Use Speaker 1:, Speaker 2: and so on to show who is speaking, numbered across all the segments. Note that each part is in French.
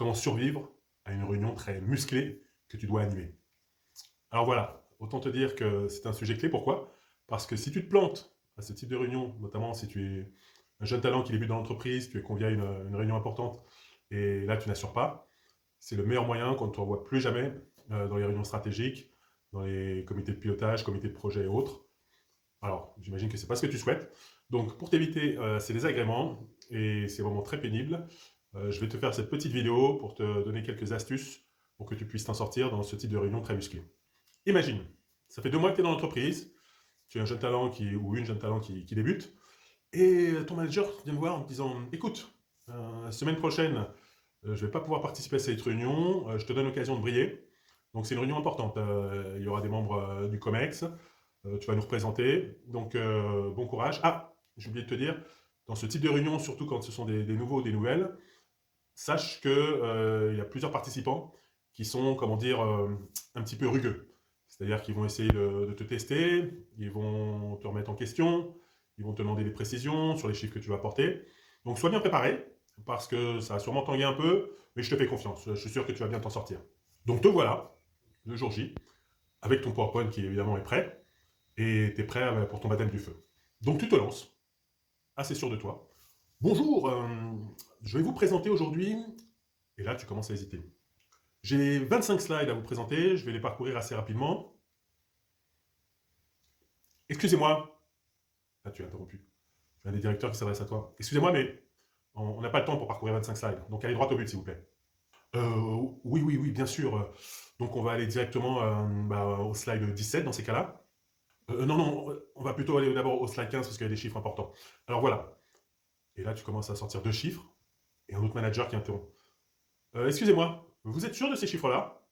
Speaker 1: comment survivre à une réunion très musclée que tu dois animer. Alors voilà, autant te dire que c'est un sujet clé. Pourquoi? Parce que si tu te plantes à ce type de réunion, notamment si tu es un jeune talent qui débute dans l'entreprise, tu es convié à une réunion importante et là tu n'assures pas, c'est le meilleur moyen qu'on ne te revoit plus jamais dans les réunions stratégiques, dans les comités de pilotage, comités de projet et autres. Alors, j'imagine que c'est pas ce que tu souhaites. Donc, pour t'éviter ces désagréments et ces moments très pénibles, je vais te faire cette petite vidéo pour te donner quelques astuces pour que tu puisses t'en sortir dans ce type de réunion très musclée. Imagine, ça fait 2 mois que tu es dans l'entreprise, tu es un jeune talent ou une jeune talent qui débute, et ton manager vient me voir en te disant « Écoute, semaine prochaine, je ne vais pas pouvoir participer à cette réunion, je te donne l'occasion de briller. » Donc c'est une réunion importante, il y aura des membres du COMEX, tu vas nous représenter, donc bon courage. Ah, j'ai oublié de te dire, dans ce type de réunion, surtout quand ce sont des nouveaux ou des nouvelles, sache qu'il y a plusieurs participants qui sont, comment dire, un petit peu rugueux. C'est-à-dire qu'ils vont essayer de te tester, ils vont te remettre en question, ils vont te demander des précisions sur les chiffres que tu vas apporter. Donc sois bien préparé, parce que ça va sûrement tanguer un peu, mais je te fais confiance, je suis sûr que tu vas bien t'en sortir. Donc te voilà, le jour J, avec ton PowerPoint qui évidemment est prêt, et tu es prêt pour ton baptême du feu. Donc tu te lances, assez sûr de toi. Bonjour, je vais vous présenter aujourd'hui, et là tu commences à hésiter. J'ai 25 slides à vous présenter, je vais les parcourir assez rapidement. Excusez-moi, là tu es interrompu. Il y a des directeurs qui s'adressent à toi. Excusez-moi, mais on n'a pas le temps pour parcourir 25 slides, donc allez droit au but s'il vous plaît. Oui, bien sûr. Donc on va aller directement au slide 17 dans ces cas-là. Non, on va plutôt aller d'abord au slide 15 parce qu'il y a des chiffres importants. Alors voilà. Et là, tu commences à sortir 2 chiffres et un autre manager qui interrompt. Excusez-moi, vous êtes sûr de ces chiffres-là?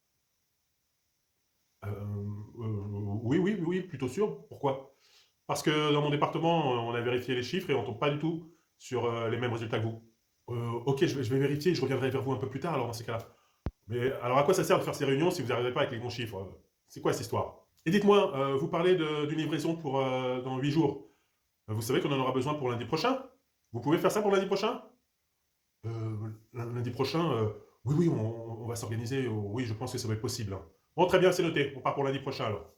Speaker 1: Oui, plutôt sûr. Pourquoi? Parce que dans mon département, on a vérifié les chiffres et on ne tombe pas du tout sur les mêmes résultats que vous. Ok, je vais vérifier, je reviendrai vers vous un peu plus tard alors dans ces cas-là. Mais alors à quoi ça sert de faire ces réunions si vous n'arrivez pas avec les bons chiffres? C'est quoi cette histoire? Et dites-moi, vous parlez d'une livraison pour dans 8 jours. Vous savez qu'on en aura besoin pour lundi prochain? Vous pouvez faire ça pour lundi prochain? Lundi prochain, oui, on va s'organiser. Oui, je pense que ça va être possible, hein. Bon, très bien, c'est noté. On part pour lundi prochain alors.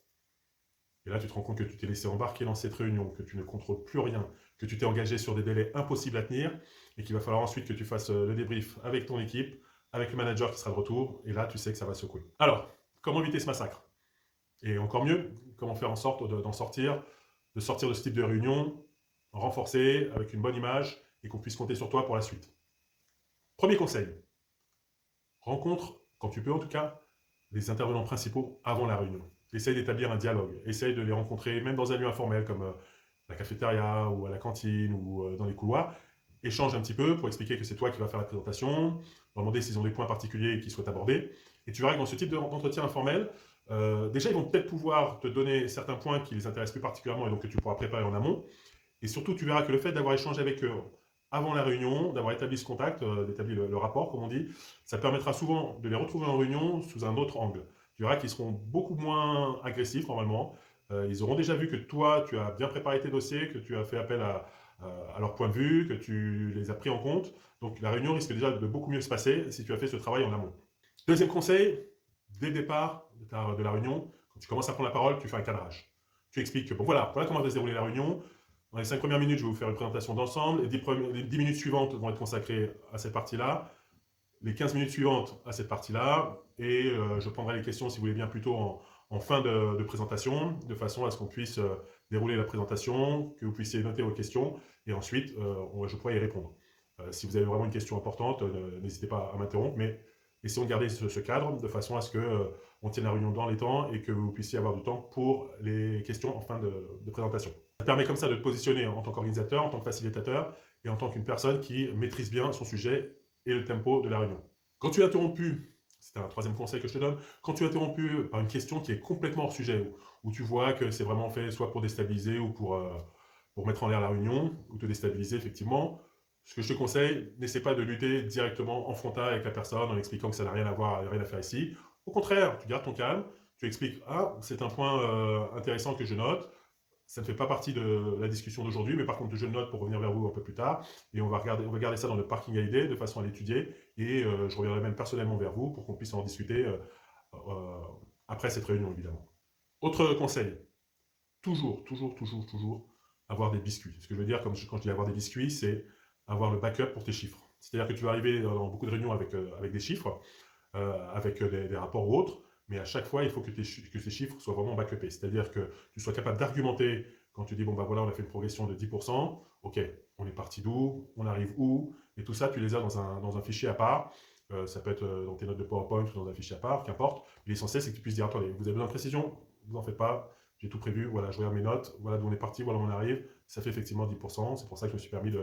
Speaker 1: Et là, tu te rends compte que tu t'es laissé embarquer dans cette réunion, que tu ne contrôles plus rien, que tu t'es engagé sur des délais impossibles à tenir, et qu'il va falloir ensuite que tu fasses le débrief avec ton équipe, avec le manager qui sera de retour, et là, tu sais que ça va secouer. Alors, comment éviter ce massacre? Et encore mieux, comment faire en sorte d'en sortir, de sortir de ce type de réunion, renforcé, avec une bonne image, et qu'on puisse compter sur toi pour la suite. Premier conseil, rencontre, quand tu peux en tout cas, les intervenants principaux avant la réunion. Essaye d'établir un dialogue, essaye de les rencontrer même dans un lieu informel comme la cafétéria ou à la cantine ou dans les couloirs. Échange un petit peu pour expliquer que c'est toi qui vas faire la présentation, leur demander s'ils ont des points particuliers qu'ils souhaitent aborder. Et tu verras que dans ce type d'entretien informel, déjà ils vont peut-être pouvoir te donner certains points qui les intéressent plus particulièrement et donc que tu pourras préparer en amont. Et surtout, tu verras que le fait d'avoir échangé avec eux avant la réunion, d'avoir établi ce contact, d'établir le rapport, comme on dit, ça permettra souvent de les retrouver en réunion sous un autre angle. Tu verras qu'ils seront beaucoup moins agressifs normalement. Ils auront déjà vu que toi, tu as bien préparé tes dossiers, que tu as fait appel à leur point de vue, que tu les as pris en compte. Donc la réunion risque déjà de beaucoup mieux se passer si tu as fait ce travail en amont. Deuxième conseil, dès le départ de la réunion, quand tu commences à prendre la parole, tu fais un cadrage. Tu expliques que, bon voilà comment va se dérouler la réunion. Dans les 5 premières minutes, je vais vous faire une présentation d'ensemble. Les 10 minutes suivantes vont être consacrées à cette partie-là. Les 15 minutes suivantes à cette partie-là. Et je prendrai les questions, si vous voulez bien, plutôt en fin de présentation, de façon à ce qu'on puisse dérouler la présentation, que vous puissiez noter vos questions, et ensuite, je pourrai y répondre. Si vous avez vraiment une question importante, n'hésitez pas à m'interrompre, mais essayons de garder ce cadre, de façon à ce qu'on tienne la réunion dans les temps, et que vous puissiez avoir du temps pour les questions en fin de présentation. Ça permet comme ça de te positionner en tant qu'organisateur, en tant que facilitateur, et en tant qu'une personne qui maîtrise bien son sujet et le tempo de la réunion. Quand tu es interrompu, c'est un troisième conseil que je te donne, quand tu es interrompu par une question qui est complètement hors sujet, où tu vois que c'est vraiment fait soit pour déstabiliser ou pour mettre en l'air la réunion, ou te déstabiliser effectivement, ce que je te conseille, n'essaie pas de lutter directement en frontal avec la personne en expliquant que ça n'a rien à voir, rien à faire ici. Au contraire, tu gardes ton calme, tu expliques « Ah, c'est un point intéressant que je note », Ça ne fait pas partie de la discussion d'aujourd'hui, mais par contre, je note pour revenir vers vous un peu plus tard. Et on va garder ça dans le Parking ID de façon à l'étudier. Et je reviendrai même personnellement vers vous pour qu'on puisse en discuter après cette réunion, évidemment. Autre conseil, toujours, toujours, toujours, toujours avoir des biscuits. Ce que je veux dire quand je dis avoir des biscuits, c'est avoir le backup pour tes chiffres. C'est-à-dire que tu vas arriver dans beaucoup de réunions avec des chiffres, avec des rapports ou autres, mais à chaque fois, il faut que ces chiffres soient vraiment backupés. C'est-à-dire que tu sois capable d'argumenter quand tu dis, bon, bah voilà, on a fait une progression de 10%, ok, on est parti d'où, on arrive où, et tout ça, tu les as dans un fichier à part. Ça peut être dans tes notes de PowerPoint ou dans un fichier à part, qu'importe. L'essentiel, c'est que tu puisses dire, attendez, vous avez besoin de précision, vous n'en faites pas, j'ai tout prévu, voilà, je regarde mes notes, voilà d'où on est parti, voilà où on arrive, ça fait effectivement 10%, c'est pour ça que je me suis permis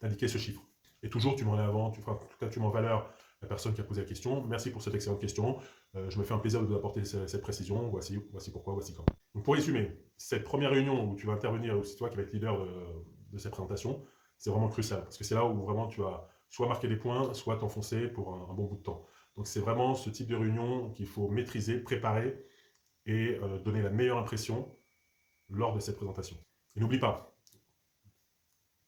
Speaker 1: d'indiquer ce chiffre. Et toujours, tu mets en avant, en tout cas, tu mets en valeur la personne qui a posé la question. Merci pour cette excellente question. Je me fais un plaisir de vous apporter cette précision. Voici pourquoi, voici comment. Donc pour résumer, cette première réunion où tu vas intervenir, ou c'est toi qui vas être leader de cette présentation, c'est vraiment crucial. Parce que c'est là où vraiment tu vas soit marquer des points, soit t'enfoncer pour un bon bout de temps. Donc c'est vraiment ce type de réunion qu'il faut maîtriser, préparer et donner la meilleure impression lors de cette présentation. Et n'oublie pas,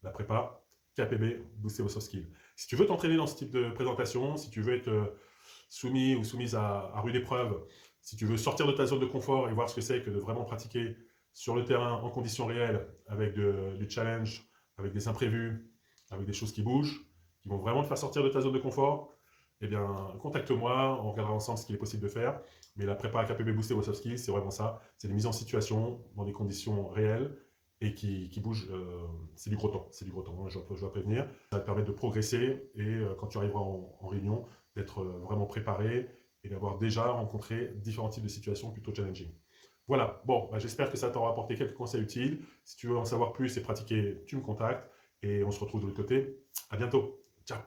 Speaker 1: la prépa, KPB, booster vos soft skills. Si tu veux t'entraîner dans ce type de présentation, si tu veux être soumis ou soumise à rude épreuve, si tu veux sortir de ta zone de confort et voir ce que c'est que de vraiment pratiquer sur le terrain en conditions réelles, avec du challenge, avec des imprévus, avec des choses qui bougent, qui vont vraiment te faire sortir de ta zone de confort, eh bien, contacte-moi, on regardera ensemble ce qu'il est possible de faire. Mais la prépa KPB Booster vos soft skills, c'est vraiment ça. C'est des mises en situation dans des conditions réelles et qui bougent. C'est du gros temps, hein, je dois prévenir. Ça va te permettre de progresser et quand tu arriveras en réunion, d'être vraiment préparé et d'avoir déjà rencontré différents types de situations plutôt challenging. Voilà, bon, bah, j'espère que ça t'aura apporté quelques conseils utiles. Si tu veux en savoir plus et pratiquer, tu me contactes et on se retrouve de l'autre côté. À bientôt. Ciao.